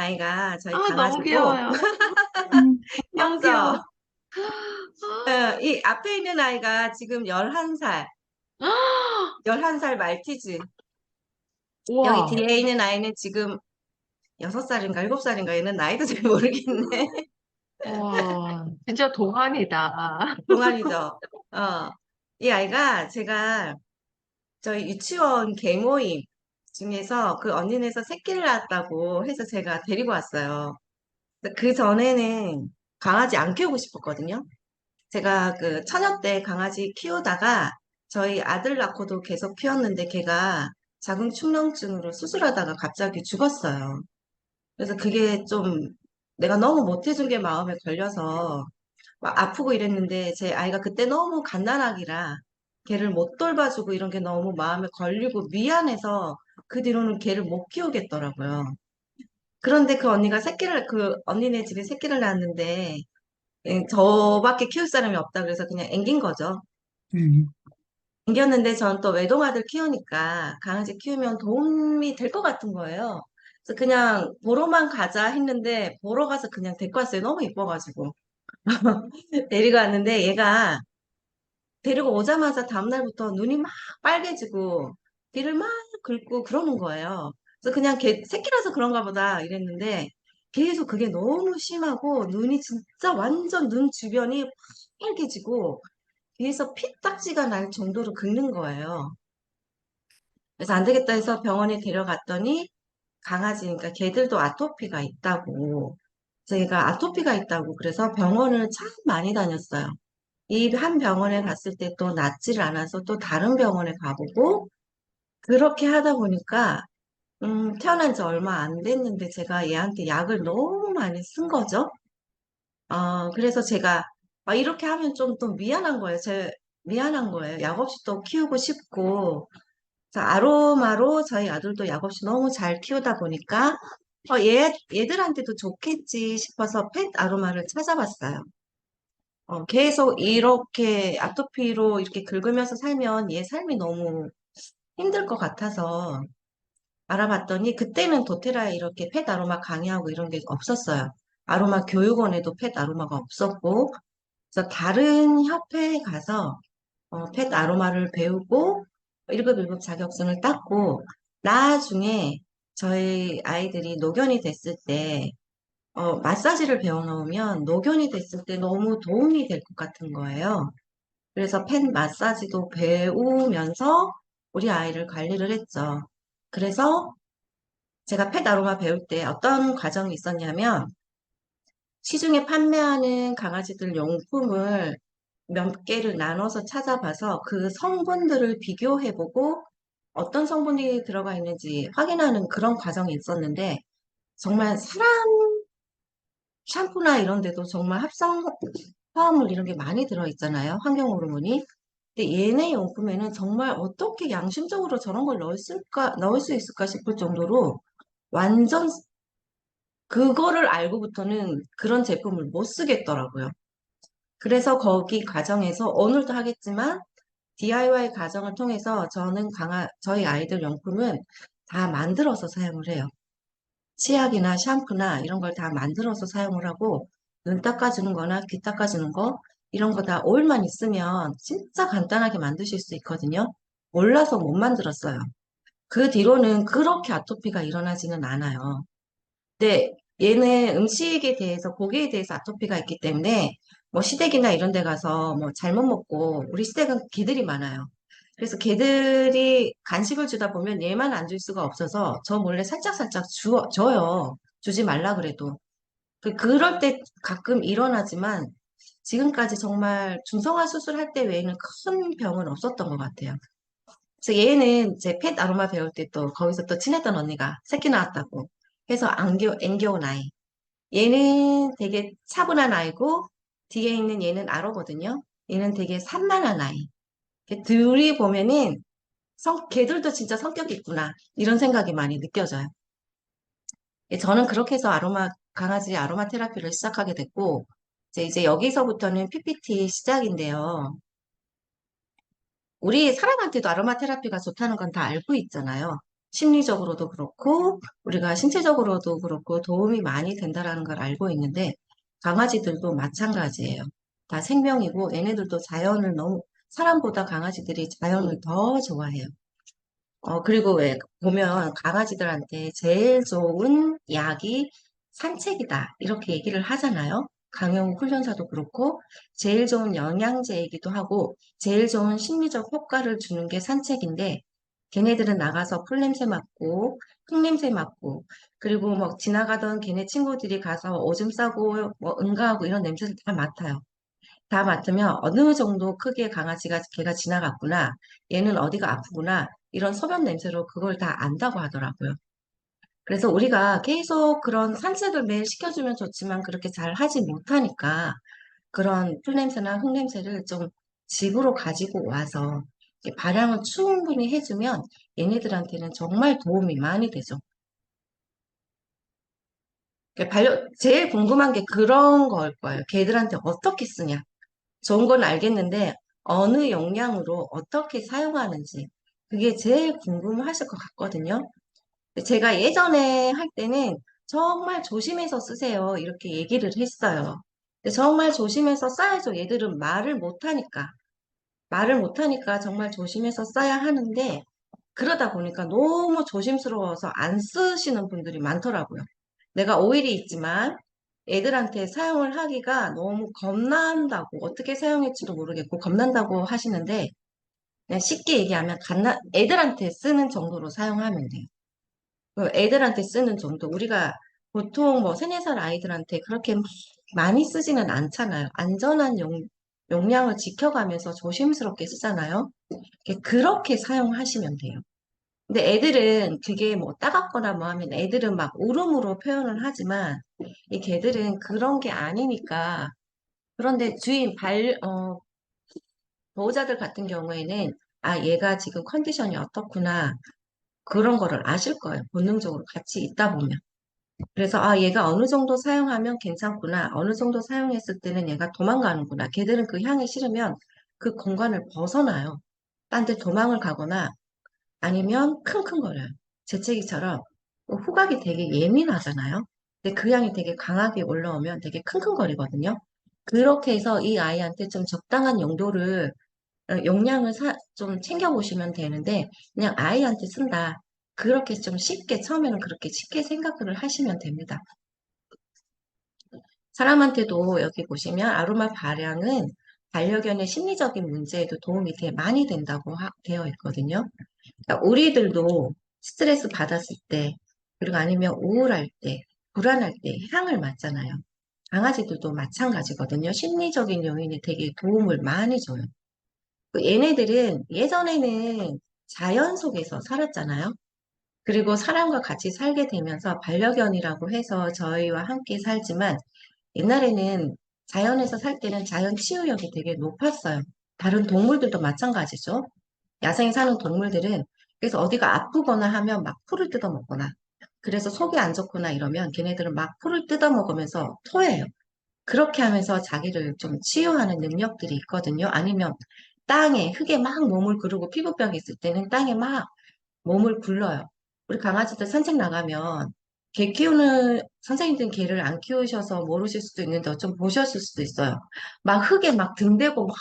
아이가 저희 아, 너무 강아지고, 귀여워요. 음. 너무 귀여워. 귀엽죠? 이 앞에 있는 아이가 지금 11살, 11살 말티즈. 여기 우와, 뒤에 있는 아이는 지금 6살인가 7살인가 얘는 나이도 잘 모르겠네. 우와, 진짜 동안이다. 동안이죠. 어, 이 아이가 제가 저희 유치원 개모임 중에서 그 언니네에서 새끼를 낳았다고 해서 제가 데리고 왔어요. 그 전에는 강아지 안 키우고 싶었거든요. 제가 그 처녀 때 강아지 키우다가 저희 아들 낳고도 계속 키웠는데 걔가 자궁축농증으로 수술하다가 갑자기 죽었어요. 그래서 그게 좀 내가 너무 못해준 게 마음에 걸려서 막 아프고 이랬는데 제 아이가 그때 너무 갓난아기라 걔를 못 돌봐주고 이런 게 너무 마음에 걸리고 미안해서 그 뒤로는 걔를 못 키우겠더라고요. 그런데 그 언니네 집에 새끼를 낳았는데 저밖에 키울 사람이 없다 그래서 그냥 앵긴 거죠. 음. 앵겼는데 전 또 외동아들 키우니까 강아지 키우면 도움이 될 것 같은 거예요. 그래서 그냥 보러만 가자 했는데 보러 가서 그냥 데리고 왔어요. 너무 이뻐가지고. 데리고 왔는데 얘가 데리고 오자마자 다음날부터 눈이 막 빨개지고 귀를 막 긁고 그러는 거예요. 그래서 그냥 걔 새끼라서 그런가 보다 이랬는데 계속 그게 너무 심하고 눈이 진짜 완전 눈 주변이 빨개지고 귀에서 피딱지가 날 정도로 긁는 거예요. 그래서 안 되겠다 해서 병원에 데려갔더니 강아지니까 걔들도 아토피가 있다고. 제가 아토피가 있다고 그래서 병원을 참 많이 다녔어요. 이 한 병원에 갔을 때 또 낫지를 않아서 또 다른 병원에 가보고 그렇게 하다 보니까 태어난 지 얼마 안 됐는데 제가 얘한테 약을 너무 많이 쓴 거죠. 그래서 제가 이렇게 하면 좀 또 미안한 거예요. 미안한 거예요. 약 없이 또 키우고 싶고 자, 아로마로 저희 아들도 약 없이 너무 잘 키우다 보니까 얘들한테도 좋겠지 싶어서 펫 아로마를 찾아봤어요. 계속 이렇게 아토피로 이렇게 긁으면서 살면 얘 삶이 너무 힘들 것 같아서 알아봤더니 그때는 도테라에 이렇게 펫 아로마 강의하고 이런 게 없었어요. 아로마 교육원에도 펫 아로마가 없었고, 그래서 다른 협회에 가서 펫 아로마를 배우고 1급 1급 자격증을 땄고, 나중에 저희 아이들이 노견이 됐을 때 마사지를 배워놓으면 노견이 됐을 때 너무 도움이 될 것 같은 거예요. 그래서 펜 마사지도 배우면서 우리 아이를 관리를 했죠. 그래서 제가 펫 아로마 배울 때 어떤 과정이 있었냐면 시중에 판매하는 강아지들 용품을 몇 개를 나눠서 찾아봐서 그 성분들을 비교해보고 어떤 성분이 들어가 있는지 확인하는 그런 과정이 있었는데 정말 사람 샴푸나 이런 데도 정말 합성 화합물 이런 게 많이 들어있잖아요. 환경 호르몬이. 근데 얘네 용품에는 정말 어떻게 양심적으로 저런 걸 넣을 수 있을까 싶을 정도로 완전 그거를 알고부터는 그런 제품을 못 쓰겠더라고요. 그래서 거기 과정에서 오늘도 하겠지만 DIY 과정을 통해서 저희 아이들 용품은 다 만들어서 사용을 해요. 치약이나 샴푸나 이런 걸 다 만들어서 사용을 하고 눈 닦아주는 거나 귀 닦아주는 거 이런 거 다 오일만 있으면 진짜 간단하게 만드실 수 있거든요. 몰라서 못 만들었어요. 그 뒤로는 그렇게 아토피가 일어나지는 않아요. 근데 얘는 음식에 대해서 고기에 대해서 아토피가 있기 때문에 뭐 시댁이나 이런 데 가서 뭐 잘못 먹고 우리 시댁은 개들이 많아요. 그래서 개들이 간식을 주다 보면 얘만 안 줄 수가 없어서 저 몰래 살짝살짝 줘요. 주지 말라 그래도. 그럴 때 가끔 일어나지만 지금까지 정말 중성화 수술할 때 외에는 큰 병은 없었던 것 같아요. 그래서 얘는 제 펫 아로마 배울 때 또 거기서 또 친했던 언니가 새끼 낳았다고 해서 앵겨온 아이. 얘는 되게 차분한 아이고 뒤에 있는 얘는 아로거든요. 얘는 되게 산만한 아이. 둘이 보면은 걔들도 진짜 성격이 있구나. 이런 생각이 많이 느껴져요. 저는 그렇게 해서 강아지 아로마 테라피를 시작하게 됐고, 이제 여기서부터는 PPT 시작인데요. 우리 사람한테도 아로마 테라피가 좋다는 건 다 알고 있잖아요. 심리적으로도 그렇고, 우리가 신체적으로도 그렇고 도움이 많이 된다라는 걸 알고 있는데, 강아지들도 마찬가지예요. 다 생명이고, 얘네들도 자연을 너무, 사람보다 강아지들이 자연을 더 좋아해요. 그리고 왜 보면 강아지들한테 제일 좋은 약이 산책이다. 이렇게 얘기를 하잖아요. 강영 훈련사도 그렇고, 제일 좋은 영양제이기도 하고, 제일 좋은 심리적 효과를 주는 게 산책인데, 걔네들은 나가서 풀냄새 맡고, 흙냄새 맡고, 그리고 뭐 지나가던 걔네 친구들이 가서 오줌 싸고, 뭐 응가하고 이런 냄새를 다 맡아요. 다 맡으면 어느 정도 크기의 강아지가 걔가 지나갔구나. 얘는 어디가 아프구나. 이런 소변 냄새로 그걸 다 안다고 하더라고요. 그래서 우리가 계속 그런 산책을 매일 시켜주면 좋지만 그렇게 잘 하지 못하니까 그런 풀냄새나 흙냄새를 좀 집으로 가지고 와서 이렇게 발향을 충분히 해주면 얘네들한테는 정말 도움이 많이 되죠. 제일 궁금한 게 그런 걸 거예요. 걔들한테 어떻게 쓰냐. 좋은 건 알겠는데 어느 용량으로 어떻게 사용하는지 그게 제일 궁금하실 것 같거든요. 근데 제가 예전에 할 때는 정말 조심해서 쓰세요. 이렇게 얘기를 했어요. 근데 정말 조심해서 써야죠. 얘들은 말을 못하니까 정말 조심해서 써야 하는데 그러다 보니까 너무 조심스러워서 안 쓰시는 분들이 많더라고요. 내가 오일이 있지만 애들한테 사용을 하기가 너무 겁난다고, 어떻게 사용할지도 모르겠고 겁난다고 하시는데, 그냥 쉽게 얘기하면 애들한테 쓰는 정도로 사용하면 돼요. 애들한테 쓰는 정도. 우리가 보통 뭐 3, 4살 아이들한테 그렇게 많이 쓰지는 않잖아요. 안전한 용량을 지켜가면서 조심스럽게 쓰잖아요. 그렇게 사용하시면 돼요. 근데 애들은 그게 뭐 따갑거나 뭐 하면 애들은 막 울음으로 표현을 하지만 이 개들은 그런 게 아니니까 그런데 보호자들 같은 경우에는 아, 얘가 지금 컨디션이 어떻구나 그런 거를 아실 거예요. 본능적으로 같이 있다 보면. 그래서 아, 얘가 어느 정도 사용하면 괜찮구나. 어느 정도 사용했을 때는 얘가 도망가는구나. 걔들은 그 향이 싫으면 그 공간을 벗어나요. 딴 데 도망을 가거나 아니면 킁킁거려요. 재채기처럼 후각이 되게 예민하잖아요. 근데 그 향이 되게 강하게 올라오면 되게 킁킁거리거든요. 그렇게 해서 이 아이한테 좀 적당한 용량을 좀 챙겨보시면 되는데 그냥 아이한테 쓴다. 그렇게 좀 쉽게 처음에는 그렇게 쉽게 생각을 하시면 됩니다. 사람한테도 여기 보시면 아로마 발향은 반려견의 심리적인 문제에도 도움이 되게 많이 된다고 되어 있거든요. 그러니까 우리들도 스트레스 받았을 때, 그리고 아니면 우울할 때, 불안할 때 향을 맡잖아요. 강아지들도 마찬가지거든요. 심리적인 요인에 되게 도움을 많이 줘요. 얘네들은 예전에는 자연 속에서 살았잖아요. 그리고 사람과 같이 살게 되면서 반려견이라고 해서 저희와 함께 살지만 옛날에는 자연에서 살 때는 자연 치유력이 되게 높았어요. 다른 동물들도 마찬가지죠. 야생에 사는 동물들은 그래서 어디가 아프거나 하면 막 풀을 뜯어먹거나 그래서 속이 안 좋거나 이러면 걔네들은 막 풀을 뜯어먹으면서 토해요. 그렇게 하면서 자기를 좀 치유하는 능력들이 있거든요. 아니면 흙에 막 몸을 구르고 피부병이 있을 때는 땅에 막 몸을 굴러요. 우리 강아지들 산책 나가면 개 키우는 선생님들은 개를 안 키우셔서 모르실 수도 있는데 좀 보셨을 수도 있어요. 막 흙에 막 등대고 막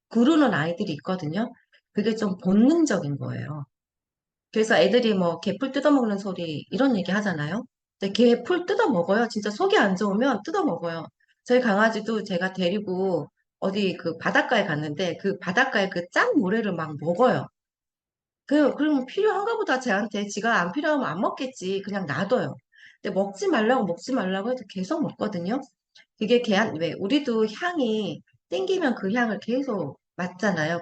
구르는 아이들이 있거든요. 그게 좀 본능적인 거예요. 그래서 애들이 뭐 개풀 뜯어먹는 소리 이런 얘기 하잖아요. 근데 개 풀 뜯어먹어요. 진짜 속이 안 좋으면 뜯어먹어요. 저희 강아지도 제가 데리고 어디 그 바닷가에 갔는데 그 바닷가에 그 짠 모래를 막 먹어요. 그러면 필요한가 보다 쟤한테 지가 안 필요하면 안 먹겠지. 그냥 놔둬요. 근데 먹지 말라고 해도 계속 먹거든요. 그게 왜 우리도 향이 땡기면 그 향을 계속 맡잖아요.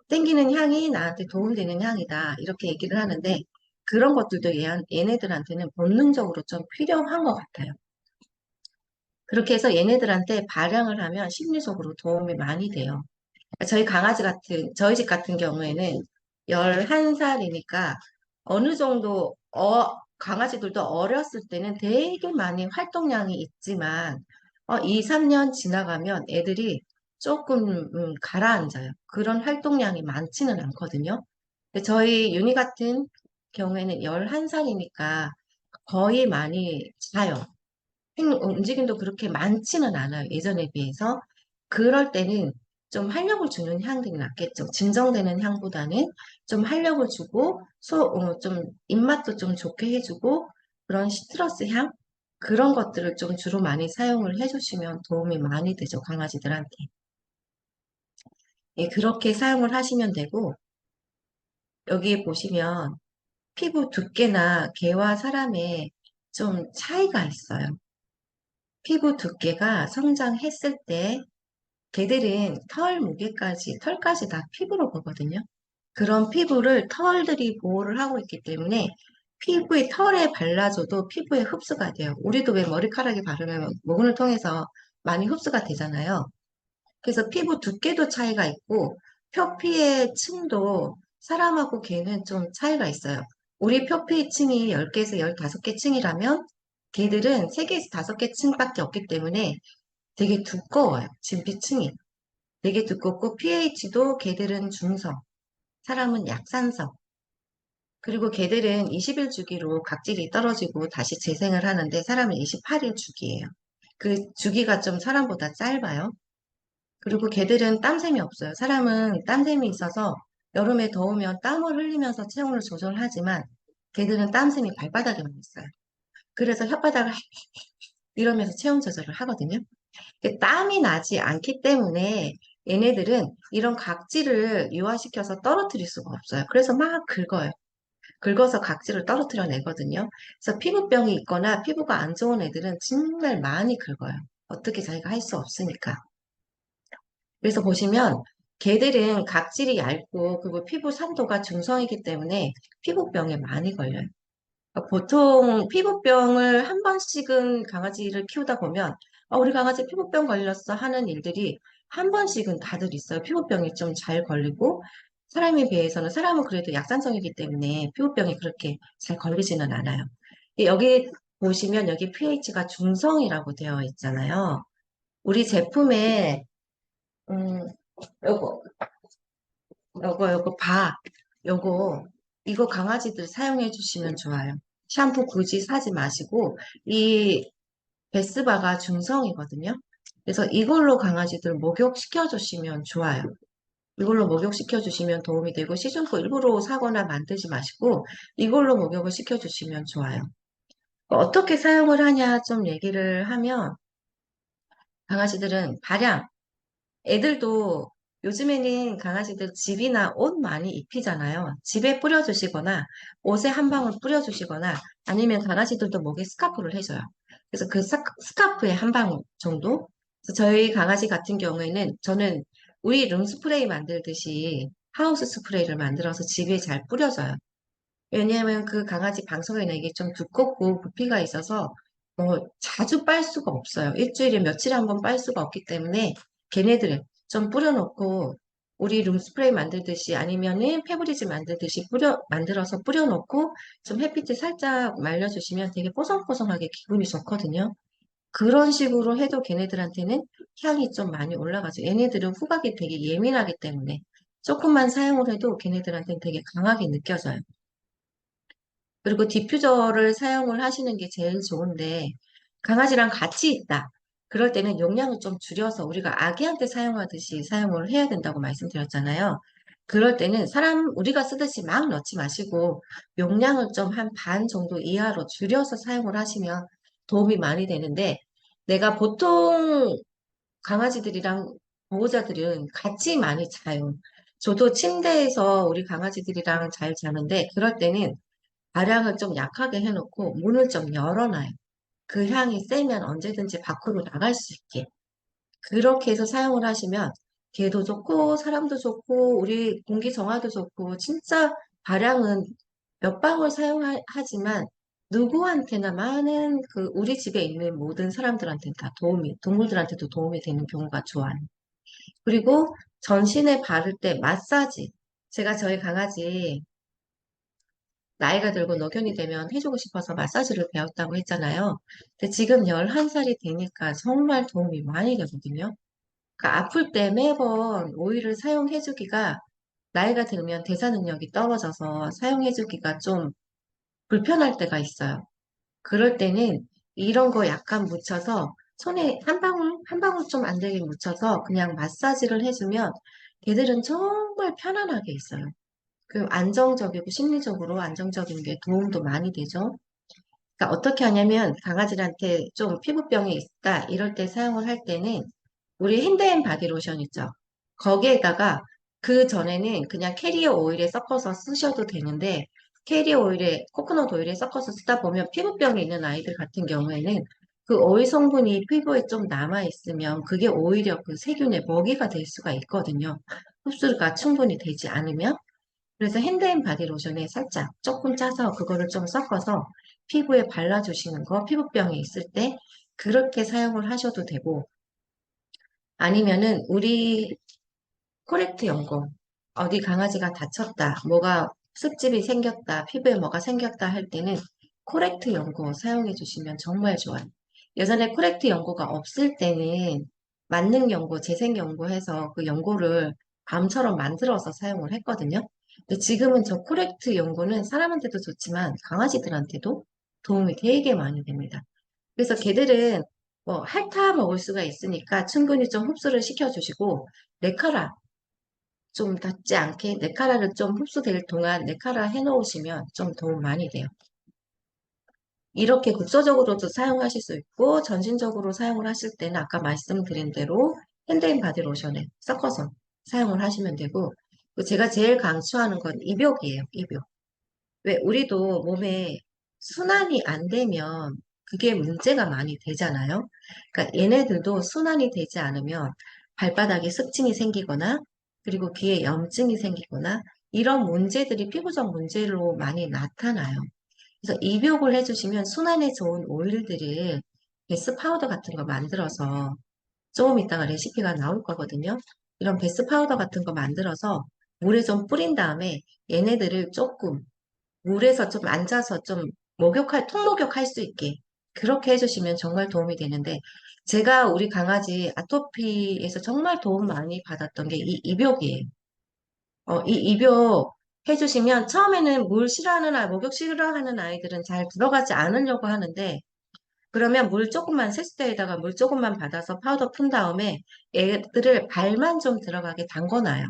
땡기는 향이 나한테 도움되는 향이다. 이렇게 얘기를 하는데 그런 것들도 얘네들한테는 본능적으로 좀 필요한 것 같아요. 그렇게 해서 얘네들한테 발향을 하면 심리적으로 도움이 많이 돼요. 저희 집 같은 경우에는 11살이니까 어느 정도, 강아지들도 어렸을 때는 되게 많이 활동량이 있지만, 2, 3년 지나가면 애들이 조금, 가라앉아요. 그런 활동량이 많지는 않거든요. 근데 저희 유니 같은 경우에는 11살이니까 거의 많이 자요. 움직임도 그렇게 많지는 않아요. 예전에 비해서. 그럴 때는 좀 활력을 주는 향들이 낫겠죠. 진정되는 향보다는 좀 활력을 주고, 좀 입맛도 좀 좋게 해주고, 그런 시트러스 향? 그런 것들을 좀 주로 많이 사용을 해주시면 도움이 많이 되죠. 강아지들한테. 예, 그렇게 사용을 하시면 되고, 여기 보시면 피부 두께나 개와 사람의 좀 차이가 있어요. 피부 두께가 성장했을 때 개들은 털까지 다 피부로 보거든요. 그런 피부를 털들이 보호를 하고 있기 때문에 피부에 털에 발라줘도 피부에 흡수가 돼요. 우리도 왜 머리카락에 바르면 모근을 통해서 많이 흡수가 되잖아요. 그래서 피부 두께도 차이가 있고 표피의 층도 사람하고 개는 좀 차이가 있어요. 우리 표피 층이 10개에서 15개 층이라면 개들은 3개에서 5개 층밖에 없기 때문에 되게 두꺼워요. 진피층이. 되게 두껍고 pH도 개들은 중성, 사람은 약산성. 그리고 개들은 20일 주기로 각질이 떨어지고 다시 재생을 하는데 사람은 28일 주기예요. 그 주기가 좀 사람보다 짧아요. 그리고 개들은 땀샘이 없어요. 사람은 땀샘이 있어서 여름에 더우면 땀을 흘리면서 체온을 조절하지만 개들은 땀샘이 발바닥에만 있어요. 그래서 혓바닥을 이러면서 체온 조절을 하거든요. 땀이 나지 않기 때문에 얘네들은 이런 각질을 유화시켜서 떨어뜨릴 수가 없어요. 그래서 막 긁어요. 긁어서 각질을 떨어뜨려 내거든요. 그래서 피부병이 있거나 피부가 안 좋은 애들은 정말 많이 긁어요. 어떻게 자기가 할 수 없으니까. 그래서 보시면 개들은 각질이 얇고 그리고 피부 산도가 중성이기 때문에 피부병에 많이 걸려요. 보통 피부병을 한 번씩은 강아지를 키우다 보면 우리 강아지 피부병 걸렸어 하는 일들이 한 번씩은 다들 있어요. 피부병이 좀 잘 걸리고 사람에 비해서는 사람은 그래도 약산성이기 때문에 피부병이 그렇게 잘 걸리지는 않아요. 여기 보시면 여기 pH가 중성이라고 되어 있잖아요. 우리 제품에 음, 요거 요거 요거 이거 강아지들 사용해 주시면 좋아요. 샴푸 굳이 사지 마시고 이 베스바가 중성이거든요. 그래서 이걸로 강아지들 목욕시켜 주시면 좋아요. 이걸로 목욕시켜 주시면 도움이 되고 시즌코 일부러 사거나 만들지 마시고 이걸로 목욕을 시켜 주시면 좋아요. 어떻게 사용을 하냐 좀 얘기를 하면 강아지들은 발양 애들도 요즘에는 강아지들 집이나 옷 많이 입히잖아요. 집에 뿌려주시거나 옷에 한 방울 뿌려주시거나 아니면 강아지들도 목에 스카프를 해줘요. 그래서 그 스카프에 한 방울 정도? 그래서 저희 강아지 같은 경우에는 저는 우리 룸스프레이 만들듯이 하우스 스프레이를 만들어서 집에 잘 뿌려줘요. 왜냐하면 그 강아지 방석에는 이게 좀 두껍고 부피가 있어서 자주 빨 수가 없어요. 일주일에 며칠 한 번 빨 수가 없기 때문에 걔네들은 좀 뿌려놓고 우리 룸스프레이 만들듯이 아니면은 페브리즈 만들듯이 만들어서 뿌려놓고 좀 햇빛에 살짝 말려주시면 되게 뽀송뽀송하게 기분이 좋거든요. 그런 식으로 해도 걔네들한테는 향이 좀 많이 올라가죠. 얘네들은 후각이 되게 예민하기 때문에 조금만 사용을 해도 걔네들한테는 되게 강하게 느껴져요. 그리고 디퓨저를 사용을 하시는 게 제일 좋은데, 강아지랑 같이 있다. 그럴 때는 용량을 좀 줄여서 우리가 아기한테 사용하듯이 사용을 해야 된다고 말씀드렸잖아요. 그럴 때는 우리가 쓰듯이 막 넣지 마시고, 용량을 좀 한 반 정도 이하로 줄여서 사용을 하시면 도움이 많이 되는데, 내가 보통 강아지들이랑 보호자들은 같이 많이 자요. 저도 침대에서 우리 강아지들이랑 잘 자는데, 그럴 때는 발향을 좀 약하게 해놓고 문을 좀 열어놔요. 그 향이 세면 언제든지 밖으로 나갈 수 있게. 그렇게 해서 사용을 하시면 개도 좋고 사람도 좋고 우리 공기 정화도 좋고 진짜 발향은 몇 방울 사용하지만 누구한테나 많은 우리 집에 있는 모든 사람들한테 다 동물들한테도 도움이 되는 경우가 좋아요. 그리고 전신에 바를 때 마사지. 제가 저희 강아지 나이가 들고 노견이 되면 해주고 싶어서 마사지를 배웠다고 했잖아요. 근데 지금 11살이 되니까 정말 도움이 많이 되거든요. 그러니까 아플 때 매번 오일을 사용해주기가 나이가 들면 대사 능력이 떨어져서 사용해주기가 좀 불편할 때가 있어요. 그럴 때는 이런 거 약간 묻혀서 손에 한 방울 좀 안 되게 묻혀서 그냥 마사지를 해주면 걔들은 정말 편안하게 있어요. 그 안정적이고 심리적으로 안정적인 게 도움도 많이 되죠. 그러니까 어떻게 하냐면 강아지한테 좀 피부병이 있다 이럴 때 사용을 할 때는 우리 핸드앤 바디로션 있죠. 거기에다가 그 전에는 그냥 캐리어 오일에 섞어서 쓰셔도 되는데 캐리어 오일에 코코넛 오일에 섞어서 쓰다 보면 피부병이 있는 아이들 같은 경우에는 그 오일 성분이 피부에 좀 남아 있으면 그게 오히려 그 세균의 먹이가 될 수가 있거든요. 흡수가 충분히 되지 않으면. 그래서 핸드앤 바디로션에 살짝 조금 짜서 그거를 좀 섞어서 피부에 발라주시는 거, 피부병이 있을 때 그렇게 사용을 하셔도 되고, 아니면은 우리 코렉트 연고, 어디 강아지가 다쳤다, 뭐가 습집이 생겼다, 피부에 뭐가 생겼다 할 때는 코렉트 연고 사용해 주시면 정말 좋아요. 예전에 코렉트 연고가 없을 때는 만능 연고, 재생 연고 해서 그 연고를 밤처럼 만들어서 사용을 했거든요. 근데 지금은 저 코렉트 연고는 사람한테도 좋지만 강아지들한테도 도움이 되게 많이 됩니다. 그래서 걔들은 뭐 핥아 먹을 수가 있으니까 충분히 좀 흡수를 시켜주시고 네카라 좀 닿지 않게 네카라를 좀 흡수될 동안 네카라 해놓으시면 좀 도움 많이 돼요. 이렇게 국소적으로도 사용하실 수 있고 전신적으로 사용을 하실 때는 아까 말씀드린 대로 핸드앤 바디 로션에 섞어서 사용을 하시면 되고 제가 제일 강추하는 건 입욕이에요. 입욕. 왜 우리도 몸에 순환이 안 되면 그게 문제가 많이 되잖아요. 그러니까 얘네들도 순환이 되지 않으면 발바닥에 습진이 생기거나 그리고 귀에 염증이 생기거나 이런 문제들이 피부적 문제로 많이 나타나요. 그래서 입욕을 해주시면 순환에 좋은 오일들을 베스 파우더 같은 거 만들어서 조금 이따가 레시피가 나올 거거든요. 이런 베스 파우더 같은 거 만들어서 물에 좀 뿌린 다음에 얘네들을 조금 물에서 좀 앉아서 좀 통목욕할 수 있게 그렇게 해주시면 정말 도움이 되는데 제가 우리 강아지 아토피에서 정말 도움 많이 받았던 게 이 입욕이에요. 이 입욕 해주시면 처음에는 목욕 싫어하는 아이들은 잘 들어가지 않으려고 하는데 그러면 물 조금만 세수대에다가 물 조금만 받아서 파우더 푼 다음에 애들을 발만 좀 들어가게 담궈놔요.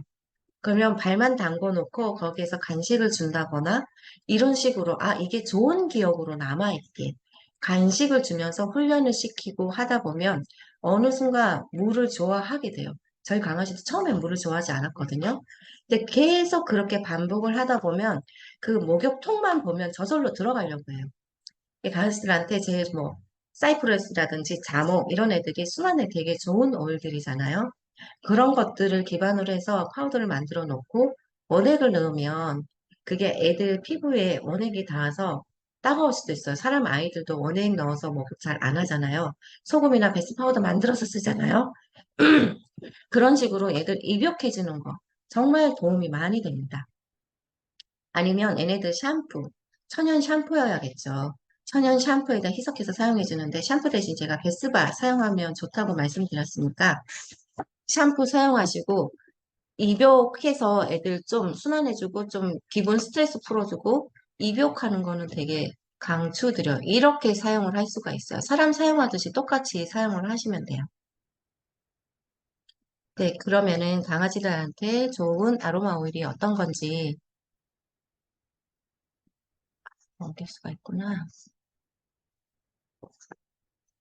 그러면 발만 담궈 놓고 거기에서 간식을 준다거나 이런 식으로 이게 좋은 기억으로 남아있게 간식을 주면서 훈련을 시키고 하다 보면 어느 순간 물을 좋아하게 돼요. 저희 강아지도 처음엔 물을 좋아하지 않았거든요. 근데 계속 그렇게 반복을 하다 보면 그 목욕통만 보면 저절로 들어가려고 해요. 이 강아지들한테 제일 뭐 사이프러스라든지 자몽 이런 애들이 순환에 되게 좋은 오일들이잖아요. 그런 것들을 기반으로 해서 파우더를 만들어 놓고 원액을 넣으면 그게 애들 피부에 원액이 닿아서 따가울 수도 있어요. 사람 아이들도 원액 넣어서 목욕 잘 안 하잖아요. 소금이나 베스 파우더 만들어서 쓰잖아요. 그런 식으로 애들 입욕해 주는 거 정말 도움이 많이 됩니다. 아니면 얘네들 샴푸, 천연 샴푸여야겠죠. 천연 샴푸에다 희석해서 사용해 주는데 샴푸 대신 제가 베스바 사용하면 좋다고 말씀드렸으니까 샴푸 사용하시고 입욕해서 애들 좀 순환해주고 좀 기분 스트레스 풀어주고 입욕하는 거는 되게 강추드려요. 이렇게 사용을 할 수가 있어요. 사람 사용하듯이 똑같이 사용을 하시면 돼요. 네, 그러면은 강아지들한테 좋은 아로마 오일이 어떤 건지 얻을 수가 있구나.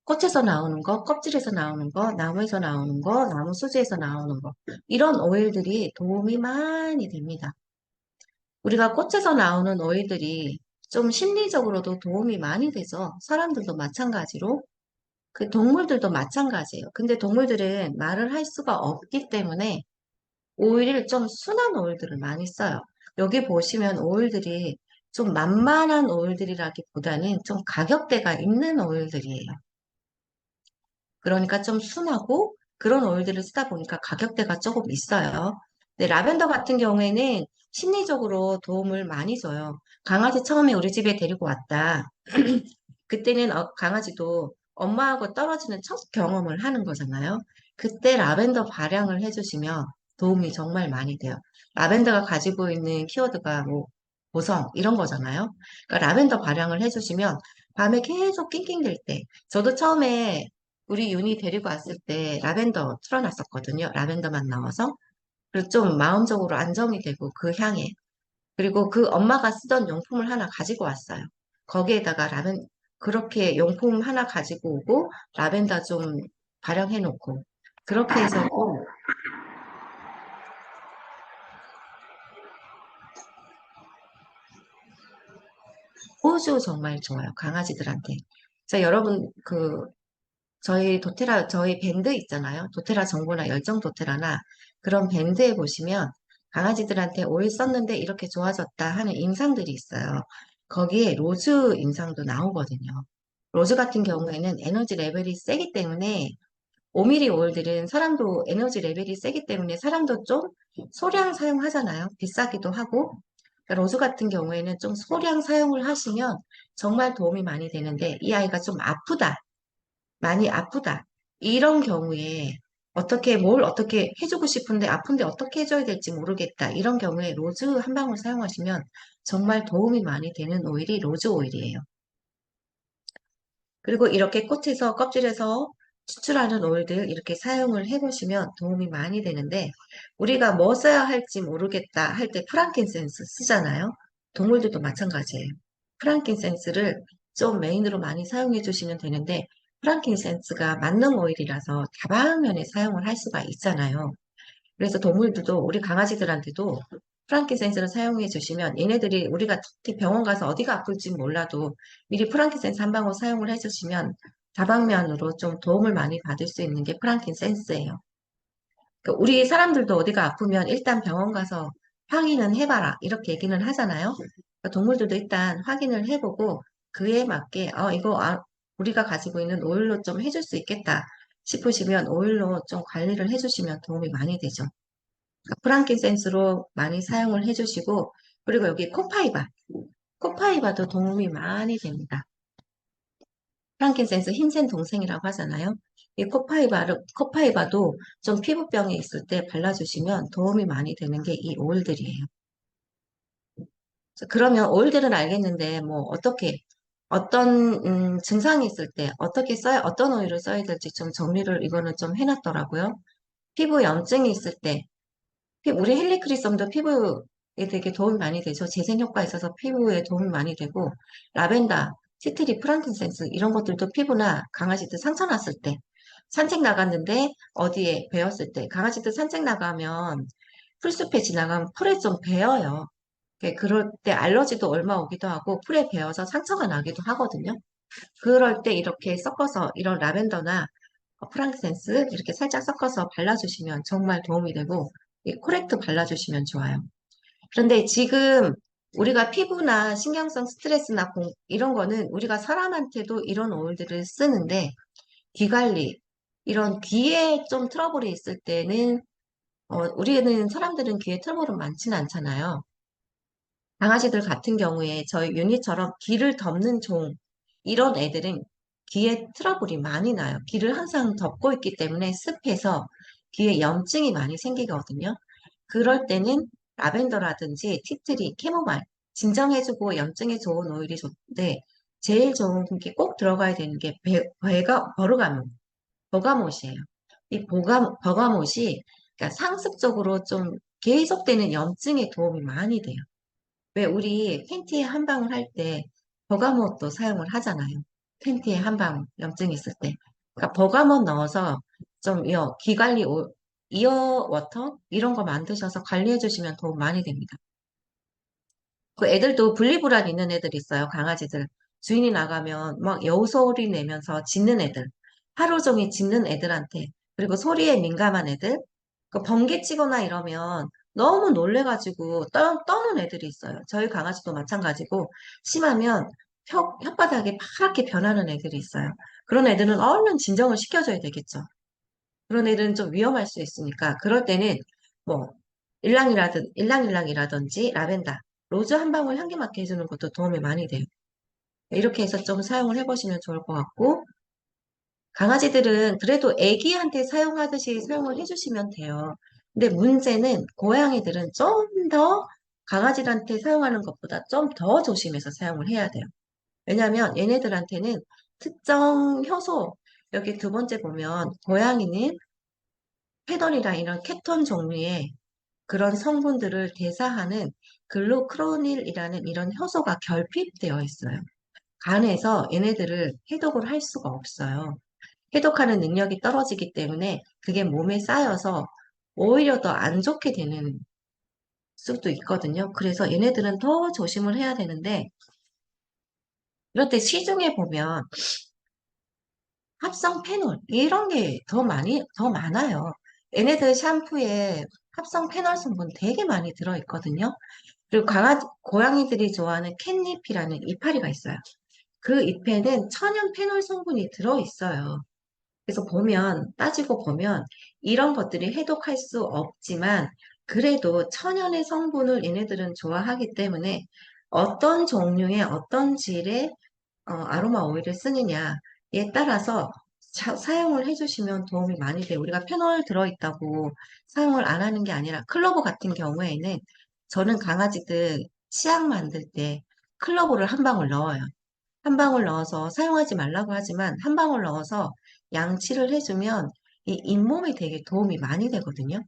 꽃에서 나오는 거, 껍질에서 나오는 거, 나무에서 나오는 거, 나무 수지에서 나오는 거. 이런 오일들이 도움이 많이 됩니다. 우리가 꽃에서 나오는 오일들이 좀 심리적으로도 도움이 많이 되죠. 사람들도 마찬가지로. 그 동물들도 마찬가지예요. 근데 동물들은 말을 할 수가 없기 때문에 오일을 좀 순한 오일들을 많이 써요. 여기 보시면 오일들이 좀 만만한 오일들이라기보다는 좀 가격대가 있는 오일들이에요. 그러니까 좀 순하고 그런 오일들을 쓰다 보니까 가격대가 조금 있어요. 근데 라벤더 같은 경우에는 심리적으로 도움을 많이 줘요. 강아지 처음에 우리 집에 데리고 왔다. 그때는 강아지도 엄마하고 떨어지는 첫 경험을 하는 거잖아요. 그때 라벤더 발향을 해주시면 도움이 정말 많이 돼요. 라벤더가 가지고 있는 키워드가 뭐 보성 이런 거잖아요. 그러니까 라벤더 발향을 해주시면 밤에 계속 낑낑댈 때, 저도 처음에 우리 윤이 데리고 왔을 때 라벤더 틀어놨었거든요. 라벤더만 나와서. 그리고 좀 마음적으로 안정이 되고 그 향에. 그리고 그 엄마가 쓰던 용품을 하나 가지고 왔어요. 거기에다가 그렇게 용품 하나 가지고 오고 라벤더 좀 발향해 놓고 그렇게 해서 좀 호주 정말 좋아요. 강아지들한테. 자, 여러분, 저희 밴드 있잖아요. 도테라 정보나 열정 도테라나 그런 밴드에 보시면 강아지들한테 오일 썼는데 이렇게 좋아졌다 하는 임상들이 있어요. 거기에 로즈 임상도 나오거든요. 로즈 같은 경우에는 에너지 레벨이 세기 때문에 5mm 오일들은 사람도 에너지 레벨이 세기 때문에 사람도 좀 소량 사용하잖아요. 비싸기도 하고. 그러니까 로즈 같은 경우에는 좀 소량 사용을 하시면 정말 도움이 많이 되는데 이 아이가 좀 아프다. 많이 아프다. 이런 경우에 뭘 어떻게 해주고 싶은데 아픈데 어떻게 해줘야 될지 모르겠다. 이런 경우에 로즈 한 방울 사용하시면 정말 도움이 많이 되는 오일이 로즈 오일이에요. 그리고 이렇게 꽃에서 껍질에서 추출하는 오일들 이렇게 사용을 해보시면 도움이 많이 되는데 우리가 뭐 써야 할지 모르겠다 할 때 프랑킨센스 쓰잖아요. 동물들도 마찬가지예요. 프랑킨센스를 좀 메인으로 많이 사용해 주시면 되는데 프랑킨센스가 만능 오일이라서 다방면에 사용을 할 수가 있잖아요. 그래서 동물들도 우리 강아지들한테도 프랑키센스를 사용해 주시면 얘네들이 우리가 특히 병원 가서 어디가 아플지 몰라도 미리 프랑키센스 한 방울 사용을 해 주시면 다방면으로 좀 도움을 많이 받을 수 있는 게 프랑킨센스예요. 그러니까 우리 사람들도 어디가 아프면 일단 병원 가서 확인은 해봐라 이렇게 얘기는 하잖아요. 그러니까 동물들도 일단 확인을 해보고 그에 맞게 우리가 가지고 있는 오일로 좀 해줄 수 있겠다 싶으시면 오일로 좀 관리를 해주시면 도움이 많이 되죠. 프랑킨센스로 많이 사용을 해주시고, 그리고 여기 코파이바도 도움이 많이 됩니다. 프랑킨센스 힘센 동생이라고 하잖아요. 이 코파이바도 좀 피부병이 있을 때 발라주시면 도움이 많이 되는 게 이 오일들이에요. 그러면 오일들은 알겠는데, 어떤, 증상이 있을 때 어떤 오일을 써야 될지 좀 정리를 이거는 좀 해놨더라고요. 피부 염증이 있을 때, 우리 헬리크리썸도 피부에 되게 도움이 많이 되죠. 재생 효과 있어서 피부에 도움이 많이 되고, 라벤더, 티트리, 프랑킨센스 이런 것들도 피부나 강아지들 상처 났을 때, 산책 나갔는데 어디에 베었을 때, 강아지들 산책 나가면 풀숲에 지나가면 풀에 좀 베어요. 그럴 때 알러지도 얼마 오기도 하고 풀에 베어서 상처가 나기도 하거든요. 그럴 때 이렇게 섞어서 이런 라벤더나 프랑센스 이렇게 살짝 섞어서 발라주시면 정말 도움이 되고 이 코렉트 발라주시면 좋아요. 그런데 지금 우리가 피부나 신경성 스트레스나 이런 거는 우리가 사람한테도 이런 오일들을 쓰는데 귀 관리 이런 귀에 좀 트러블이 있을 때는 우리는 사람들은 귀에 트러블은 많지는 않잖아요. 강아지들 같은 경우에 저희 유니처럼 귀를 덮는 이런 애들은 귀에 트러블이 많이 나요. 귀를 항상 덮고 있기 때문에 습해서 귀에 염증이 많이 생기거든요. 그럴 때는 라벤더라든지 티트리, 캐모마일 진정해주고 염증에 좋은 오일이 좋은데 제일 좋은 게 꼭 들어가야 되는 게 버가못이에요. 이 버가못이 그러니까 상습적으로 좀 계속되는 염증에 도움이 많이 돼요. 왜 우리 팬티에 한 방울 할 때 버가못도 사용을 하잖아요. 팬티에 한 방울 염증 있을 때. 그러니까 버가못 넣어서 좀 귀 관리 이어 워터 이런 거 만드셔서 관리해 주시면 도움 많이 됩니다. 그 애들도 분리불안 있는 애들 있어요. 강아지들. 주인이 나가면 막 여우 소리 내면서 짖는 애들. 하루 종일 짖는 애들한테. 그리고 소리에 민감한 애들. 그 번개 치거나 이러면 너무 놀래가지고 떠는 애들이 있어요. 저희 강아지도 마찬가지고 심하면 혓바닥이 파랗게 변하는 애들이 있어요. 그런 애들은 얼른 진정을 시켜줘야 되겠죠. 그런 애들은 좀 위험할 수 있으니까 그럴 때는 뭐 일랑일랑이라든지 라벤더, 로즈 한 방울 향기 맡게 해주는 것도 도움이 많이 돼요. 이렇게 해서 좀 사용을 해보시면 좋을 것 같고 강아지들은 그래도 애기한테 사용하듯이 사용을 해주시면 돼요. 근데 문제는 고양이들은 좀 더 강아지한테 사용하는 것보다 좀 더 조심해서 사용을 해야 돼요. 왜냐하면 얘네들한테는 특정 효소, 여기 두 번째 보면 고양이는 페놀이나 이런 케톤 종류의 그런 성분들을 대사하는 글루크로닐이라는 이런 효소가 결핍되어 있어요. 간에서 얘네들을 해독을 할 수가 없어요. 해독하는 능력이 떨어지기 때문에 그게 몸에 쌓여서 오히려 더 안 좋게 되는 수도 있거든요. 그래서 얘네들은 더 조심을 해야 되는데, 이럴 때 시중에 보면 합성 페놀, 이런 게 더 많아요. 얘네들 샴푸에 합성 페놀 성분 되게 많이 들어있거든요. 그리고 고양이들이 좋아하는 캣닙이라는 이파리가 있어요. 그 잎에는 천연 페놀 성분이 들어있어요. 그래서 따지고 보면 이런 것들이 해독할 수 없지만 그래도 천연의 성분을 얘네들은 좋아하기 때문에 어떤 종류의 어떤 질의 아로마 오일을 쓰느냐에 따라서 사용을 해주시면 도움이 많이 돼요. 우리가 페놀 들어있다고 사용을 안 하는 게 아니라 클로버 같은 경우에는 저는 강아지들 치약 만들 때 클로버를 한 방울 넣어요. 한 방울 넣어서 사용하지 말라고 하지만 한 방울 넣어서 양치를 해주면 이 잇몸에 되게 도움이 많이 되거든요.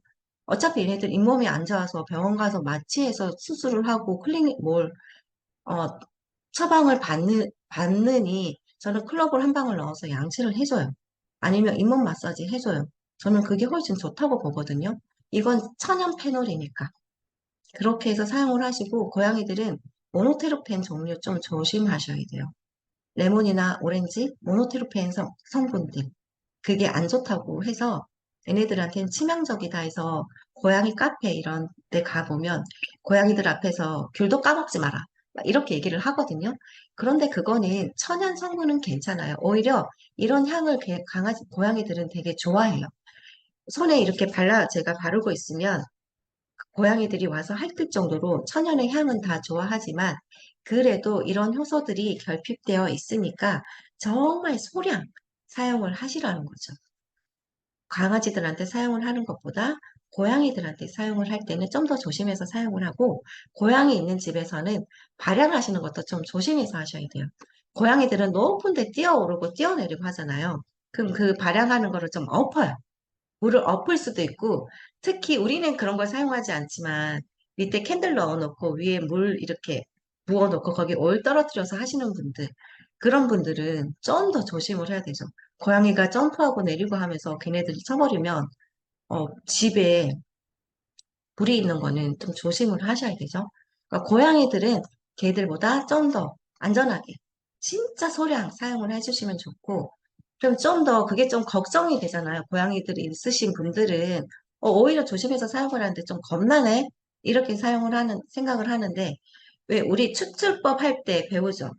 어차피 얘네들 잇몸이 안 좋아서 병원 가서 마취해서 수술을 하고 어, 처방을 받느니 저는 클로버를 한 방울 넣어서 양치를 해줘요. 아니면 잇몸 마사지 해줘요. 저는 그게 훨씬 좋다고 보거든요. 이건 천연 페놀이니까. 그렇게 해서 사용을 하시고 고양이들은 모노테르펜 종류 좀 조심하셔야 돼요. 레몬이나 오렌지, 모노테르펜 성분들. 그게 안 좋다고 해서 얘네들한테는 치명적이다 해서 고양이 카페 이런 데 가보면 고양이들 앞에서 귤도 까먹지 마라. 막 이렇게 얘기를 하거든요. 그런데 그거는 천연 성분은 괜찮아요. 오히려 이런 향을 고양이들은 되게 좋아해요. 손에 이렇게 제가 바르고 있으면 고양이들이 와서 핥을 정도로 천연의 향은 다 좋아하지만 그래도 이런 효소들이 결핍되어 있으니까 정말 소량 사용을 하시라는 거죠. 강아지들한테 사용을 하는 것보다 고양이들한테 사용을 할 때는 좀 더 조심해서 사용을 하고 고양이 있는 집에서는 발양하시는 것도 좀 조심해서 하셔야 돼요. 고양이들은 높은 데 뛰어오르고 뛰어내리고 하잖아요. 그럼 그 발양하는 거를 좀 엎어요. 물을 엎을 수도 있고, 특히 우리는 그런 걸 사용하지 않지만, 밑에 캔들 넣어놓고 위에 물 이렇게 부어놓고 거기 오일 떨어뜨려서 하시는 분들, 그런 분들은 좀 더 조심을 해야 되죠. 고양이가 점프하고 내리고 하면서 걔네들이 쳐버리면, 집에 불이 있는 거는 좀 조심을 하셔야 되죠. 그러니까 고양이들은 개들보다 좀 더 안전하게, 진짜 소량 사용을 해주시면 좋고, 그럼 좀 더 그게 좀 걱정이 되잖아요. 고양이들이 있으신 분들은 오히려 조심해서 사용을 하는데 좀 겁나네? 이렇게 생각을 하는데, 왜 우리 추출법 할 때 배우죠?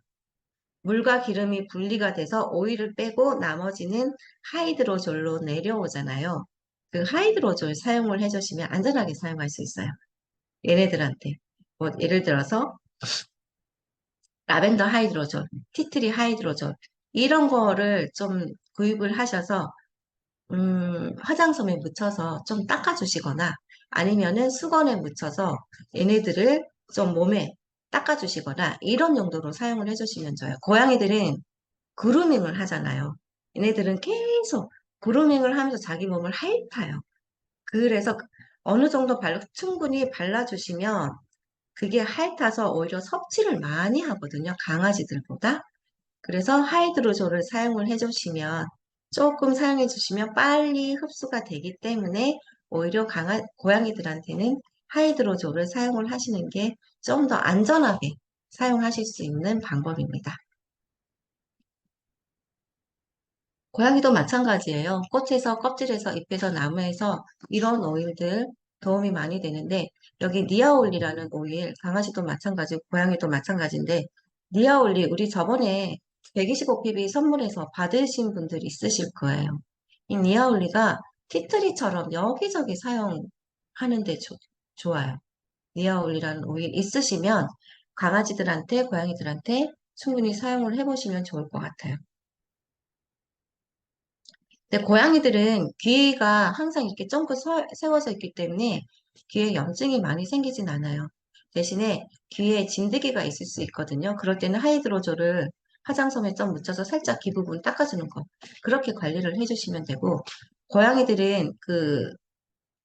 물과 기름이 분리가 돼서 오일을 빼고 나머지는 하이드로졸로 내려오잖아요. 그 하이드로졸 사용을 해주시면 안전하게 사용할 수 있어요. 얘네들한테. 뭐 예를 들어서 라벤더 하이드로졸, 티트리 하이드로졸 이런 거를 좀 구입을 하셔서 화장솜에 묻혀서 좀 닦아주시거나 아니면은 수건에 묻혀서 얘네들을 좀 몸에 닦아주시거나 이런 용도로 사용을 해주시면 좋아요. 고양이들은 그루밍을 하잖아요. 얘네들은 계속 그루밍을 하면서 자기 몸을 핥아요. 그래서 어느 정도 충분히 발라주시면 그게 핥아서 오히려 섭취를 많이 하거든요. 강아지들보다. 그래서 하이드로졸을 사용을 해주시면 조금 사용해 주시면 빨리 흡수가 되기 때문에 오히려 고양이들한테는 하이드로졸을 사용을 하시는 게 좀 더 안전하게 사용하실 수 있는 방법입니다. 고양이도 마찬가지예요. 꽃에서, 껍질에서, 잎에서, 나무에서 이런 오일들 도움이 많이 되는데 여기 니아올리라는 오일, 강아지도 마찬가지고 고양이도 마찬가지인데 니아올리 우리 저번에 125pb 선물해서 받으신 분들 있으실 거예요. 이 니아올리가 티트리처럼 여기저기 사용하는데 좋아요. 니아올리라는 오일 있으시면 강아지들한테, 고양이들한테 충분히 사용을 해보시면 좋을 것 같아요. 근데 고양이들은 귀가 항상 이렇게 쫑긋 세워져 있기 때문에 귀에 염증이 많이 생기진 않아요. 대신에 귀에 진드기가 있을 수 있거든요. 그럴 때는 하이드로졸을 화장솜에 좀 묻혀서 살짝 귀 부분 닦아주는 거. 그렇게 관리를 해주시면 되고, 고양이들은 그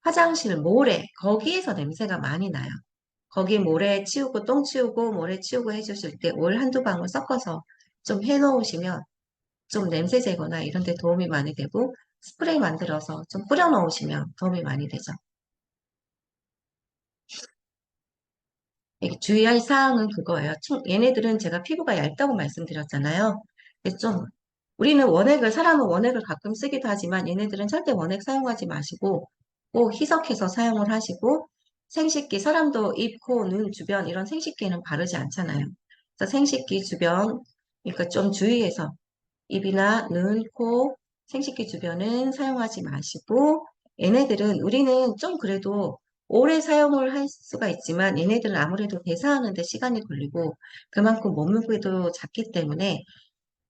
화장실 모래, 거기에서 냄새가 많이 나요. 거기 모래 치우고 똥 치우고 모래 치우고 해주실 때 올 한두 방울 섞어서 좀 해놓으시면 좀 냄새 제거나 이런 데 도움이 많이 되고 스프레이 만들어서 좀 뿌려 놓으시면 도움이 많이 되죠. 이게 주의할 사항은 그거예요. 얘네들은 제가 피부가 얇다고 말씀드렸잖아요. 근데 좀 우리는 원액을 사람은 원액을 가끔 쓰기도 하지만 얘네들은 절대 원액 사용하지 마시고 꼭 희석해서 사용을 하시고 생식기 사람도 입, 코, 눈 주변 이런 생식기는 바르지 않잖아요. 그래서 생식기 주변 그러니까 좀 주의해서 입이나 눈, 코, 생식기 주변은 사용하지 마시고 얘네들은 우리는 좀 그래도 오래 사용을 할 수가 있지만 얘네들은 아무래도 대사하는 데 시간이 걸리고 그만큼 몸무게도 작기 때문에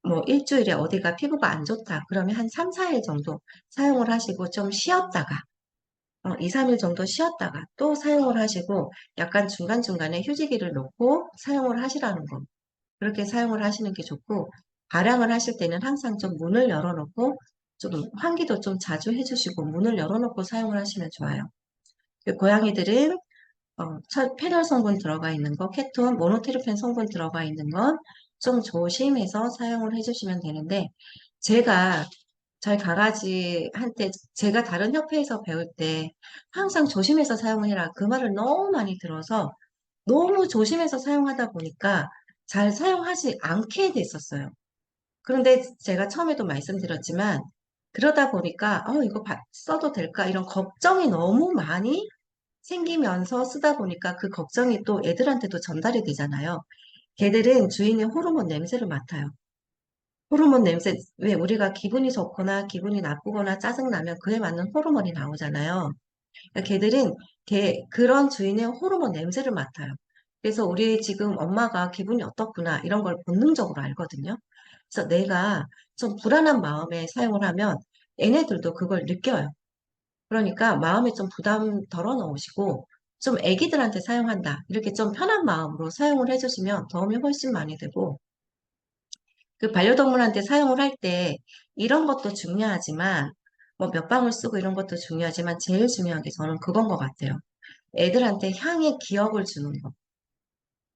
뭐 일주일에 어디가 피부가 안 좋다 그러면 한 3, 4일 정도 사용을 하시고 좀 쉬었다가 2, 3일 정도 쉬었다가 또 사용을 하시고 약간 중간중간에 휴지기를 놓고 사용을 하시라는 거. 그렇게 사용을 하시는 게 좋고, 발양을 하실 때는 항상 좀 문을 열어놓고, 좀 환기도 좀 자주 해주시고, 문을 열어놓고 사용을 하시면 좋아요. 그 고양이들은, 페놀 성분 들어가 있는 거, 케톤, 모노테르펜 성분 들어가 있는 건 좀 조심해서 사용을 해주시면 되는데, 제가 저희 강아지한테 제가 다른 협회에서 배울 때 항상 조심해서 사용해라 그 말을 너무 많이 들어서 너무 조심해서 사용하다 보니까 잘 사용하지 않게 됐었어요. 그런데 제가 처음에도 말씀드렸지만 그러다 보니까 이거 써도 될까 이런 걱정이 너무 많이 생기면서 쓰다 보니까 그 걱정이 또 애들한테도 전달이 되잖아요. 걔들은 주인의 호르몬 냄새를 맡아요. 호르몬 냄새, 왜 우리가 기분이 좋거나 기분이 나쁘거나 짜증나면 그에 맞는 호르몬이 나오잖아요. 그러니까 걔들은 그런 주인의 호르몬 냄새를 맡아요. 그래서 우리 지금 엄마가 기분이 어떻구나 이런 걸 본능적으로 알거든요. 그래서 내가 좀 불안한 마음에 사용을 하면 얘네들도 그걸 느껴요. 그러니까 마음에 좀 부담 덜어 놓으시고 좀 애기들한테 사용한다. 이렇게 좀 편한 마음으로 사용을 해주시면 도움이 훨씬 많이 되고 그 반려동물한테 사용을 할 때 이런 것도 중요하지만 뭐 몇 방울 쓰고 이런 것도 중요하지만 제일 중요한 게 저는 그건 것 같아요. 애들한테 향의 기억을 주는 거.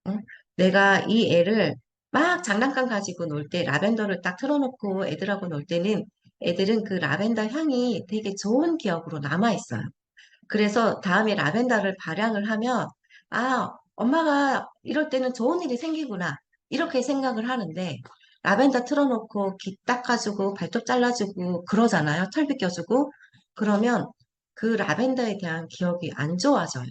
응? 내가 이 애를 막 장난감 가지고 놀 때 라벤더를 딱 틀어놓고 애들하고 놀 때는 애들은 그 라벤더 향이 되게 좋은 기억으로 남아있어요. 그래서 다음에 라벤더를 발향을 하면 엄마가 이럴 때는 좋은 일이 생기구나. 이렇게 생각을 하는데 라벤더 틀어놓고 귀 닦아주고 발톱 잘라주고 그러잖아요. 털 빗겨주고 그러면 그 라벤더에 대한 기억이 안 좋아져요.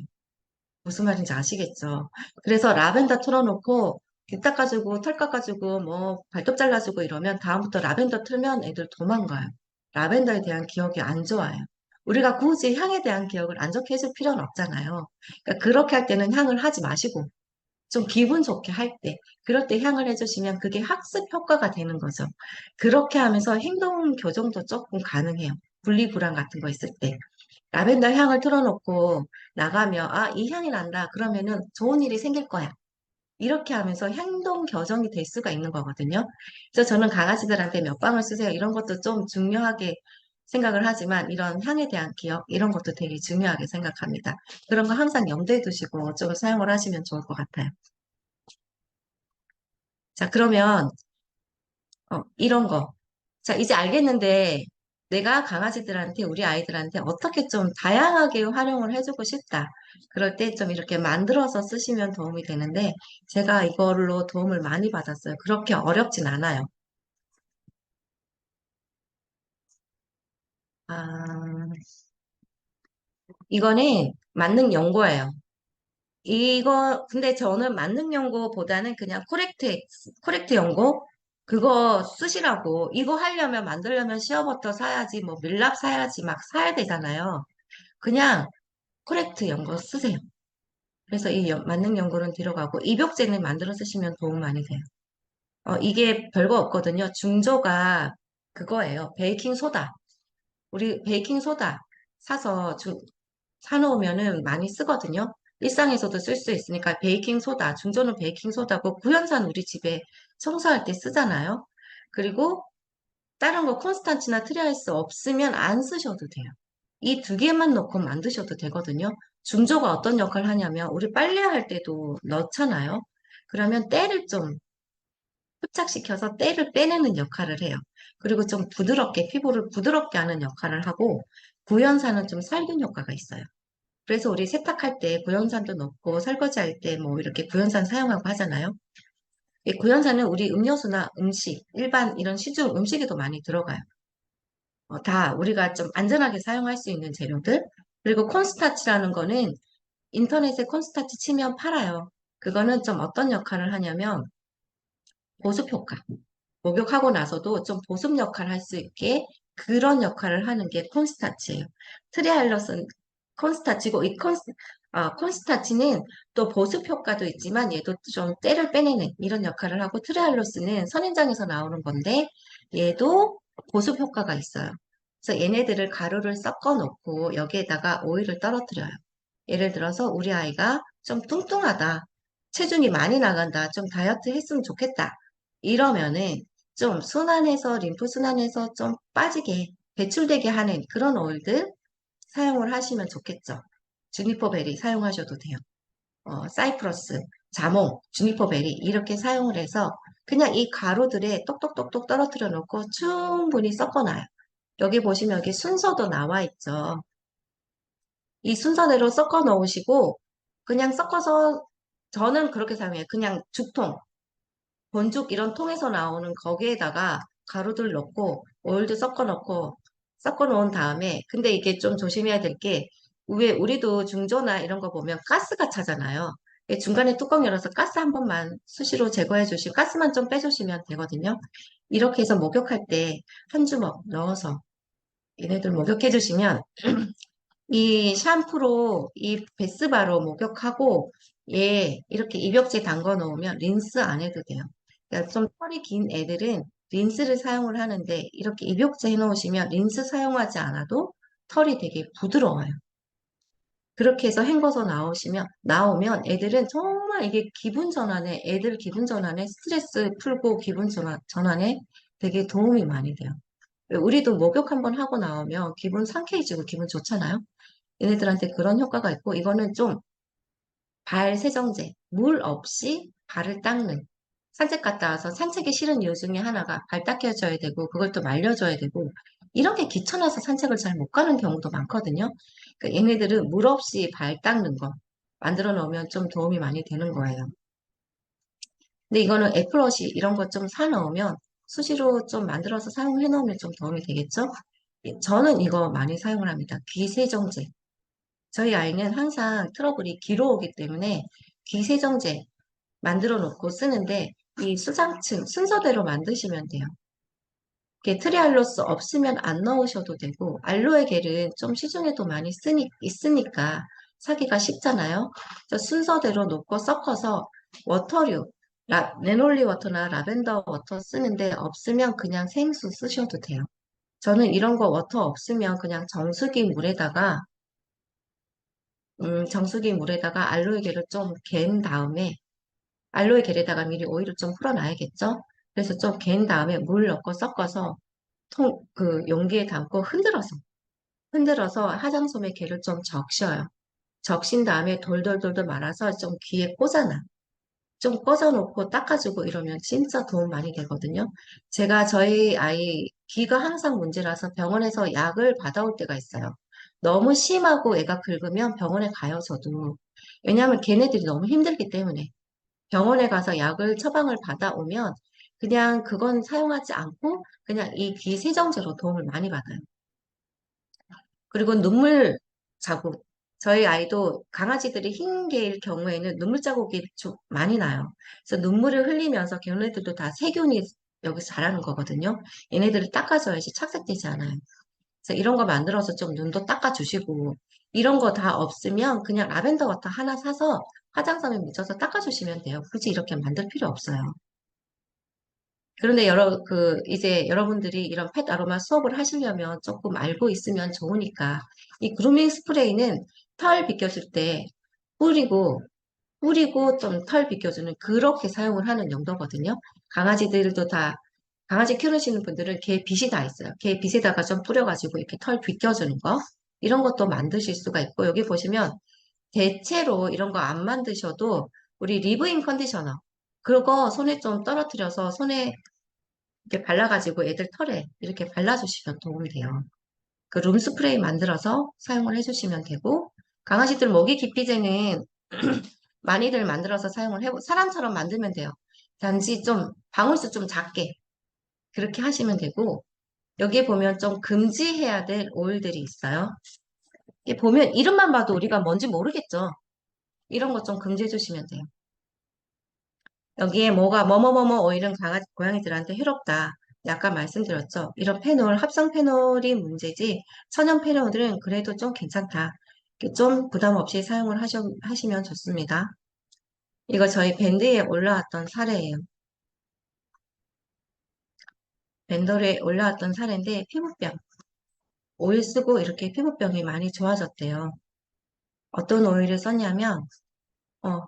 무슨 말인지 아시겠죠? 그래서 라벤더 틀어놓고 귀 닦아주고 털 깎아주고 뭐 발톱 잘라주고 이러면 다음부터 라벤더 틀면 애들 도망가요. 라벤더에 대한 기억이 안 좋아요. 우리가 굳이 향에 대한 기억을 안 좋게 해줄 필요는 없잖아요. 그러니까 그렇게 할 때는 향을 하지 마시고 좀 기분 좋게 할 때, 그럴 때 향을 해주시면 그게 학습 효과가 되는 거죠. 그렇게 하면서 행동 교정도 조금 가능해요. 분리불안 같은 거 있을 때. 라벤더 향을 틀어놓고 나가면, 이 향이 난다. 그러면은 좋은 일이 생길 거야. 이렇게 하면서 행동 교정이 될 수가 있는 거거든요. 그래서 저는 강아지들한테 몇 방울 쓰세요. 이런 것도 좀 중요하게 생각을 하지만 이런 향에 대한 기억, 이런 것도 되게 중요하게 생각합니다. 그런 거 항상 염두에 두시고 좀 사용을 하시면 좋을 것 같아요. 자, 그러면 이런 거. 자, 이제 알겠는데 내가 강아지들한테, 우리 아이들한테 어떻게 좀 다양하게 활용을 해주고 싶다. 그럴 때 좀 이렇게 만들어서 쓰시면 도움이 되는데 제가 이걸로 도움을 많이 받았어요. 그렇게 어렵진 않아요. 아, 이거는 만능 연고예요. 근데 저는 만능 연고보다는 그냥 코렉트 연고? 그거 쓰시라고. 이거 하려면, 만들려면 시어버터 사야지, 뭐, 밀랍 사야지, 막 사야 되잖아요. 그냥 코렉트 연고 쓰세요. 그래서 이 만능 연고는 뒤로 가고, 입욕제는 만들어 쓰시면 도움 많이 돼요. 이게 별거 없거든요. 중조가 그거예요. 베이킹 소다. 우리 베이킹 소다 사서 사놓으면은 많이 쓰거든요. 일상에서도 쓸 수 있으니까 베이킹 소다, 중조는 베이킹 소다고 구연산 우리 집에 청소할 때 쓰잖아요. 그리고 다른 거 콘스탄치나 트리하이스 없으면 안 쓰셔도 돼요. 이 두 개만 넣고 만드셔도 되거든요. 중조가 어떤 역할을 하냐면 우리 빨래할 때도 넣잖아요. 그러면 때를 좀 흡착시켜서 때를 빼내는 역할을 해요. 그리고 좀 부드럽게 피부를 부드럽게 하는 역할을 하고 구연산은 좀 살균 효과가 있어요. 그래서 우리 세탁할 때 구연산도 넣고 설거지할 때 뭐 이렇게 구연산 사용하고 하잖아요. 이 구연산은 우리 음료수나 음식, 일반 이런 시중 음식에도 많이 들어가요. 다 우리가 좀 안전하게 사용할 수 있는 재료들. 그리고 콘스타치라는 거는 인터넷에 콘스타치 치면 팔아요. 그거는 좀 어떤 역할을 하냐면 보습 효과. 목욕하고 나서도 좀 보습 역할을 할 수 있게 그런 역할을 하는 게 콘스타치예요. 트리알럿은 콘스타치고 콘스타치는 또 보습 효과도 있지만 얘도 좀 때를 빼내는 이런 역할을 하고 트리알로스는 선인장에서 나오는 건데 얘도 보습 효과가 있어요. 그래서 얘네들을 가루를 섞어 놓고 여기에다가 오일을 떨어뜨려요. 예를 들어서 우리 아이가 좀 뚱뚱하다, 체중이 많이 나간다, 좀 다이어트 했으면 좋겠다. 이러면은 좀 순환해서 림프 순환해서 좀 빠지게 배출되게 하는 그런 오일들 사용을 하시면 좋겠죠. 주니퍼 베리 사용하셔도 돼요. 사이프러스, 자몽, 주니퍼 베리 이렇게 사용을 해서 그냥 이 가루들에 똑똑똑똑 떨어뜨려 놓고 충분히 섞어놔요. 여기 보시면 여기 순서도 나와 있죠. 이 순서대로 섞어 넣으시고 그냥 섞어서 저는 그렇게 사용해요. 그냥 죽통, 본죽 이런 통에서 나오는 거기에다가 가루들 넣고 오일도 섞어 넣고 섞어 놓은 다음에 근데 이게 좀 조심해야 될 게 왜 우리도 중조나 이런 거 보면 가스가 차잖아요. 중간에 뚜껑 열어서 가스 한 번만 수시로 제거해 주시고 가스만 좀 빼주시면 되거든요. 이렇게 해서 목욕할 때 한 주먹 넣어서 얘네들 목욕해 주시면 이 샴푸로 이 베스바로 목욕하고 얘 이렇게 입욕제 담궈 놓으면 린스 안 해도 돼요. 그러니까 좀 털이 긴 애들은 린스를 사용을 하는데 이렇게 입욕제 해 놓으시면 린스 사용하지 않아도 털이 되게 부드러워요. 그렇게 해서 헹궈서 나오면 애들은 정말 이게 기분 전환에 애들 기분 전환에 스트레스 풀고 기분 전환에 되게 도움이 많이 돼요. 우리도 목욕 한번 하고 나오면 기분 상쾌해지고 기분 좋잖아요. 얘네들한테 그런 효과가 있고, 이거는 좀 발 세정제, 물 없이 발을 닦는. 산책 갔다 와서 산책이 싫은 이유 중에 하나가 발 닦여줘야 되고, 그걸 또 말려줘야 되고, 이런 게 귀찮아서 산책을 잘 못 가는 경우도 많거든요. 그러니까 얘네들은 물 없이 발 닦는 거 만들어 놓으면 좀 도움이 많이 되는 거예요. 근데 이거는 애플워시 이런 거 좀 사 놓으면 수시로 좀 만들어서 사용해 놓으면 좀 도움이 되겠죠? 저는 이거 많이 사용을 합니다. 귀 세정제. 저희 아이는 항상 트러블이 귀로 오기 때문에 귀 세정제 만들어 놓고 쓰는데 이 수상층 순서대로 만드시면 돼요. 이게 트리알로스 없으면 안 넣으셔도 되고 알로에 겔은 좀 시중에도 많이 있으니까 사기가 쉽잖아요. 그래서 순서대로 놓고 섞어서 워터류, 레놀리 워터나 라벤더 워터 쓰는데 없으면 그냥 생수 쓰셔도 돼요. 저는 이런 거 워터 없으면 그냥 정수기 물에다가 알로에 겔을 좀 갠 다음에 알로에 겔에다가 미리 오일을 좀 풀어놔야겠죠? 그래서 좀 갠 다음에 물 넣고 섞어서 그 용기에 담고 흔들어서 화장솜에 겔을 좀 적셔요. 적신 다음에 돌돌돌돌 말아서 좀 귀에 꽂아놔. 좀 꽂아놓고 닦아주고 이러면 진짜 도움 많이 되거든요. 제가 저희 아이 귀가 항상 문제라서 병원에서 약을 받아올 때가 있어요. 너무 심하고 애가 긁으면 병원에 가요, 저도. 왜냐하면 걔네들이 너무 힘들기 때문에. 병원에 가서 약을 처방을 받아오면 그냥 그건 사용하지 않고 그냥 이 귀 세정제로 도움을 많이 받아요. 그리고 눈물 자국. 저희 아이도 강아지들이 흰 개일 경우에는 눈물 자국이 좀 많이 나요. 그래서 눈물을 흘리면서 걔네들도 다 세균이 여기서 자라는 거거든요. 얘네들을 닦아줘야지 착색되지 않아요. 그래서 이런 거 만들어서 좀 눈도 닦아주시고 이런 거 다 없으면 그냥 라벤더 워터 하나 사서 화장솜에 묻혀서 닦아주시면 돼요. 굳이 이렇게 만들 필요 없어요. 그런데 이제 여러분들이 이런 펫 아로마 수업을 하시려면 조금 알고 있으면 좋으니까, 이 그루밍 스프레이는 털 빗겨줄 때 뿌리고, 뿌리고 좀 털 비껴주는 그렇게 사용을 하는 용도거든요. 강아지들도 다, 강아지 키우시는 분들은 개 빗이 다 있어요. 개 빗에다가 좀 뿌려가지고 이렇게 털 비껴주는 거. 이런 것도 만드실 수가 있고, 여기 보시면 대체로 이런 거 안 만드셔도 우리 리브인 컨디셔너. 그거 손에 좀 떨어뜨려서 손에 이렇게 발라가지고 애들 털에 이렇게 발라주시면 도움이 돼요. 그 룸스프레이 만들어서 사용을 해주시면 되고, 강아지들 모기 기피제는 많이들 만들어서 사용을 해, 사람처럼 만들면 돼요. 단지 좀, 방울수 좀 작게, 그렇게 하시면 되고, 여기에 보면 좀 금지해야 될 오일들이 있어요. 이게 보면 이름만 봐도 우리가 뭔지 모르겠죠? 이런 거 좀 금지해 주시면 돼요. 여기에 뭐가 뭐뭐뭐뭐 오일은 강아지, 고양이들한테 해롭다. 아까 말씀드렸죠. 이런 페놀, 합성 페놀이 문제지, 천연 페놀들은 그래도 좀 괜찮다. 이렇게 좀 부담 없이 사용을 하시면 좋습니다. 이거 저희 밴드에 올라왔던 사례예요. 밴더에 올라왔던 사례인데, 피부병. 오일 쓰고 이렇게 피부병이 많이 좋아졌대요. 어떤 오일을 썼냐면, 어,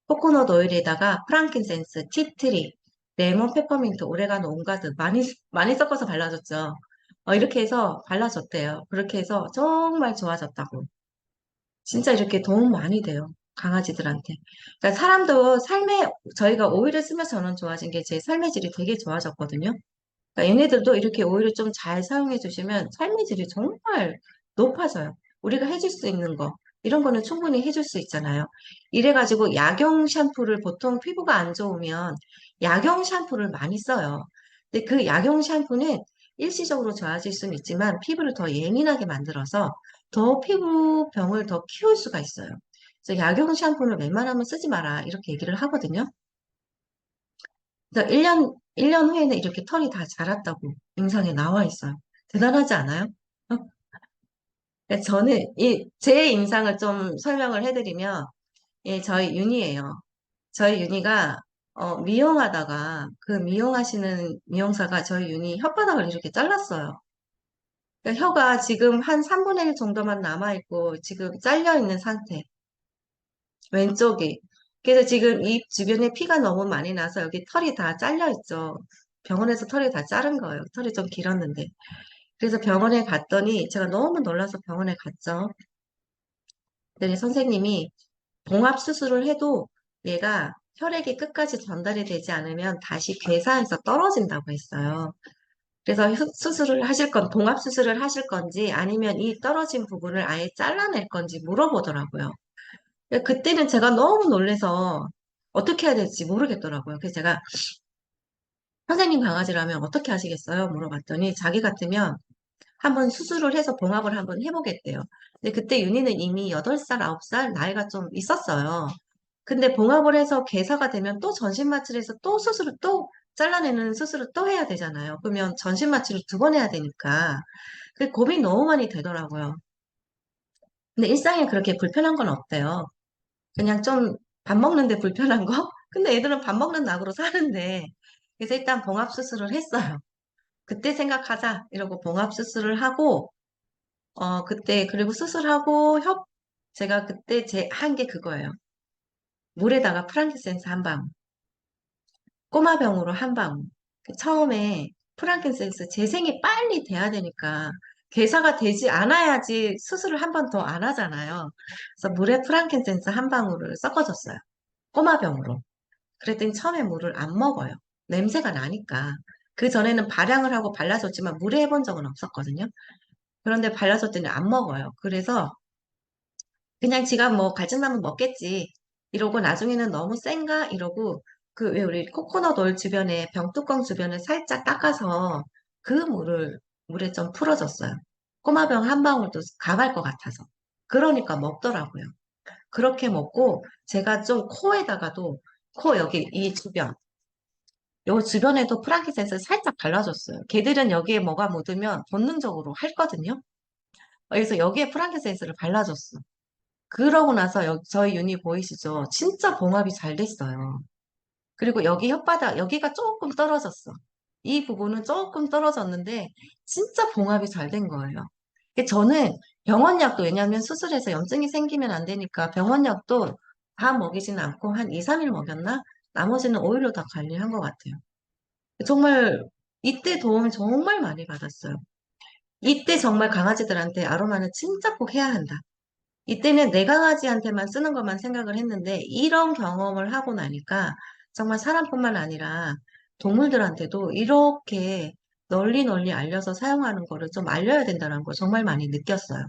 코코넛 오일에다가 프랑킨센스, 티트리, 레몬, 페퍼민트, 오레가노, 온가드 많이 섞어서 발라줬죠. 이렇게 해서 발라줬대요. 그렇게 해서 정말 좋아졌다고. 진짜 이렇게 도움 많이 돼요. 강아지들한테. 그러니까 사람도 저희가 오일을 쓰면서 저는 좋아진 게 제 삶의 질이 되게 좋아졌거든요. 그러니까 얘네들도 이렇게 오일을 좀 잘 사용해 주시면 삶의 질이 정말 높아져요. 우리가 해줄 수 있는 거, 이런 거는 충분히 해줄 수 있잖아요. 이래가지고 약용 샴푸를 보통 피부가 안 좋으면 약용 샴푸를 많이 써요. 근데 그 약용 샴푸는 일시적으로 좋아질 수는 있지만 피부를 더 예민하게 만들어서 더 피부병을 더 키울 수가 있어요. 그래서 약용 샴푸는 웬만하면 쓰지 마라 이렇게 얘기를 하거든요. 그래서 1년 후에는 이렇게 털이 다 자랐다고 영상에 나와 있어요. 대단하지 않아요? 어? 그러니까 저는 제 임상을 좀 설명을 해드리면, 예, 저희 윤희예요. 저희 윤희가 미용하다가 그 미용하시는 미용사가 저희 윤희 혓바닥을 이렇게 잘랐어요. 그러니까 혀가 지금 한 3분의 1 정도만 남아있고 지금 잘려있는 상태. 왼쪽이. 그래서 지금 입 주변에 피가 너무 많이 나서 여기 털이 다 잘려있죠. 병원에서 털이 다 자른 거예요. 털이 좀 길었는데. 그래서 병원에 갔더니 제가 너무 놀라서 병원에 갔죠. 그랬더니 선생님이 봉합 수술을 해도 얘가 혈액이 끝까지 전달이 되지 않으면 다시 괴사해서 떨어진다고 했어요. 그래서 수술을 하실 봉합 수술을 하실 건지 아니면 이 떨어진 부분을 아예 잘라낼 건지 물어보더라고요. 그때는 제가 너무 놀래서 어떻게 해야 될지 모르겠더라고요. 그래서 제가 선생님 강아지라면 어떻게 하시겠어요? 물어봤더니 자기 같으면 한번 수술을 해서 봉합을 한번 해보겠대요. 근데 그때 윤희는 이미 8살, 9살 나이가 좀 있었어요. 근데 봉합을 해서 괴사가 되면 또 전신마취를 해서 또 수술을 또 잘라내는 수술을 또 해야 되잖아요. 그러면 전신마취를 2번 해야 되니까. 그 고민이 너무 많이 되더라고요. 근데 일상에 그렇게 불편한 건 없대요. 그냥 좀 밥 먹는데 불편한 거? 근데 애들은 밥 먹는 낙으로 사는데. 그래서 일단 봉합 수술을 했어요. 그때 생각하자 이러고 봉합 수술을 하고 그때, 그리고 수술하고 제가 그때 한 게 그거예요. 물에다가 프랑kin센스 한 방울, 꼬마병으로 한 방울. 처음에 프랑킨센스 재생이 빨리 돼야 되니까, 괴사가 되지 않아야지 수술을 한 번 더 안 하잖아요. 그래서 물에 프랑킨센스 한 방울을 섞어줬어요. 꼬마병으로. 그랬더니 처음에 물을 안 먹어요. 냄새가 나니까. 그 전에는 발향을 하고 발라줬지만 물에 해본 적은 없었거든요. 그런데 발라줬더니 안 먹어요. 그래서 그냥 지가 뭐 갈증나면 먹겠지. 이러고 나중에는 너무 센가? 이러고 그 왜 우리 코코넛 오일 주변에 병뚜껑 주변을 살짝 닦아서 그 물에 좀 풀어줬어요. 꼬마병 한 방울도 강할 것 같아서. 그러니까 먹더라고요. 그렇게 먹고 제가 좀 코에다가도 코 여기 이 주변 요 주변에도 프랑키센스 살짝 발라줬어요. 걔들은 여기에 뭐가 묻으면 본능적으로 핥거든요. 그래서 여기에 프랑키센스를 발라줬어. 그러고 나서 저희 윤희 보이시죠? 진짜 봉합이 잘 됐어요. 그리고 여기 혓바닥, 여기가 조금 떨어졌어. 이 부분은 조금 떨어졌는데, 진짜 봉합이 잘 된 거예요. 저는 병원약도 왜냐하면 수술해서 염증이 생기면 안 되니까 병원약도 다 먹이지는 않고 한 2, 3일 먹였나? 나머지는 오일로 다 관리한 것 같아요. 정말 이때 도움을 정말 많이 받았어요. 이때 정말 강아지들한테 아로마는 진짜 꼭 해야 한다. 이때는 내 강아지한테만 쓰는 것만 생각을 했는데 이런 경험을 하고 나니까 정말 사람뿐만 아니라 동물들한테도 이렇게 널리 널리 알려서 사용하는 거를 좀 알려야 된다는 걸 정말 많이 느꼈어요.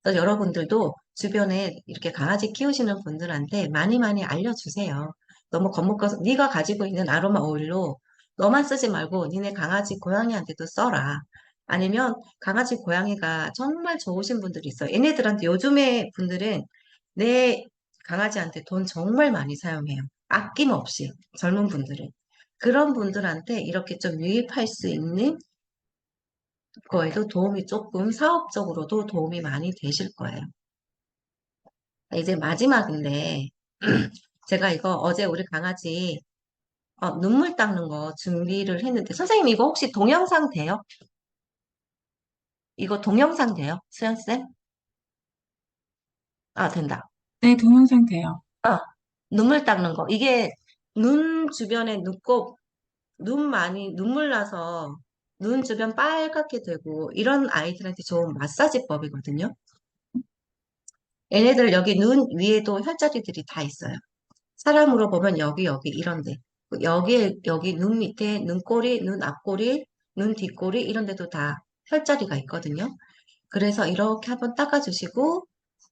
그래서 여러분들도 주변에 이렇게 강아지 키우시는 분들한테 많이 많이 알려주세요. 너무 겁먹어서 네가 가지고 있는 아로마 오일로 너만 쓰지 말고 니네 강아지 고양이한테도 써라. 아니면 강아지 고양이가 정말 좋으신 분들이 있어요. 얘네들한테 요즘에 분들은 내 강아지한테 돈 정말 많이 사용해요. 아낌없이 젊은 분들은. 그런 분들한테 이렇게 좀 유입할 수 있는 거에도 도움이 조금 사업적으로도 도움이 많이 되실 거예요. 이제 마지막인데, 제가 이거 어제 우리 강아지 눈물 닦는 거 준비를 했는데, 선생님 이거 혹시 동영상 돼요? 이거 동영상 돼요? 수연쌤? 아, 된다. 네, 동영상 돼요. 어, 눈물 닦는 거. 이게 눈 주변에 눈곱, 눈 많이, 눈물 나서 눈 주변 빨갛게 되고, 이런 아이들한테 좋은 마사지법이거든요. 얘네들 여기 눈 위에도 혈자리들이 다 있어요. 사람으로 보면 여기 이런데 여기 눈 밑에 눈꼬리, 눈 앞꼬리, 눈 뒷꼬리 이런 데도 다 혈자리가 있거든요. 그래서 이렇게 한번 닦아주시고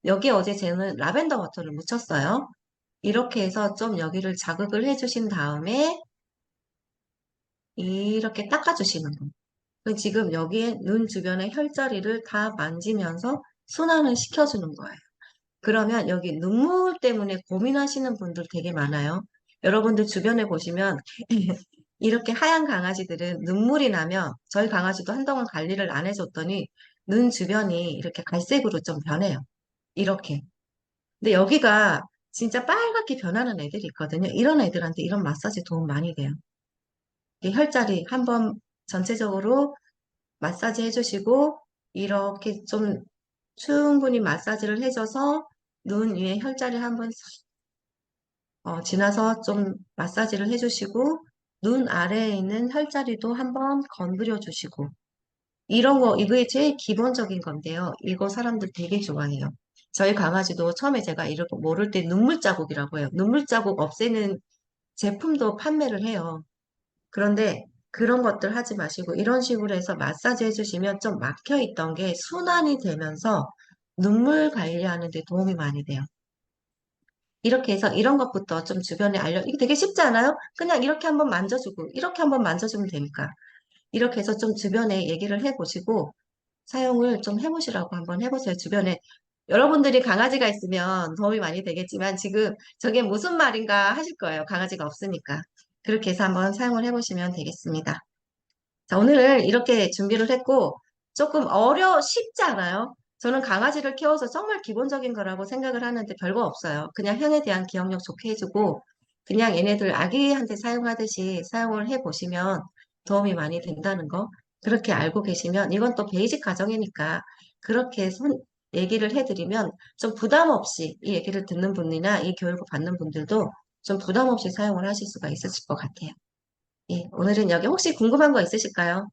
여기 어제 저는 라벤더 워터를 묻혔어요. 이렇게 해서 좀 여기를 자극을 해주신 다음에 이렇게 닦아주시는 거예요. 그럼 지금 여기에 눈 주변의 혈자리를 다 만지면서 순환을 시켜주는 거예요. 그러면 여기 눈물 때문에 고민하시는 분들 되게 많아요. 여러분들 주변에 보시면 이렇게 하얀 강아지들은 눈물이 나면 저희 강아지도 한동안 관리를 안 해줬더니 눈 주변이 이렇게 갈색으로 좀 변해요. 이렇게. 근데 여기가 진짜 빨갛게 변하는 애들이 있거든요. 이런 애들한테 이런 마사지 도움 많이 돼요. 이 혈자리 한번 전체적으로 마사지 해주시고 이렇게 좀 충분히 마사지를 해줘서 눈 위에 혈자리 한번 지나서 좀 마사지를 해주시고 눈 아래에 있는 혈자리도 한번 건드려 주시고 이런 거 이게 제일 기본적인 건데요. 이거 사람들 되게 좋아해요. 저희 강아지도 처음에 제가 이렇게 모를 때 눈물 자국이라고 해요. 눈물 자국 없애는 제품도 판매를 해요. 그런데 그런 것들 하지 마시고 이런 식으로 해서 마사지 해주시면 좀 막혀 있던 게 순환이 되면서 눈물 관리하는 데 도움이 많이 돼요. 이렇게 해서 이런 것부터 좀 주변에 이게 되게 쉽지 않아요? 그냥 이렇게 한번 만져주고, 이렇게 한번 만져주면 되니까. 이렇게 해서 좀 주변에 얘기를 해보시고, 사용을 좀 해보시라고 한번 해보세요. 주변에. 여러분들이 강아지가 있으면 도움이 많이 되겠지만, 지금 저게 무슨 말인가 하실 거예요. 강아지가 없으니까. 그렇게 해서 한번 사용을 해보시면 되겠습니다. 자, 오늘 이렇게 준비를 했고, 조금 쉽지 않아요? 저는 강아지를 키워서 정말 기본적인 거라고 생각을 하는데 별거 없어요. 그냥 향에 대한 기억력 좋게 해주고, 그냥 얘네들 아기한테 사용하듯이 사용을 해보시면 도움이 많이 된다는 거, 그렇게 알고 계시면, 이건 또 베이직 가정이니까, 그렇게 얘기를 해드리면 좀 부담 없이 이 얘기를 듣는 분이나 이 교육을 받는 분들도 좀 부담 없이 사용을 하실 수가 있으실 것 같아요. 예, 오늘은 여기 혹시 궁금한 거 있으실까요?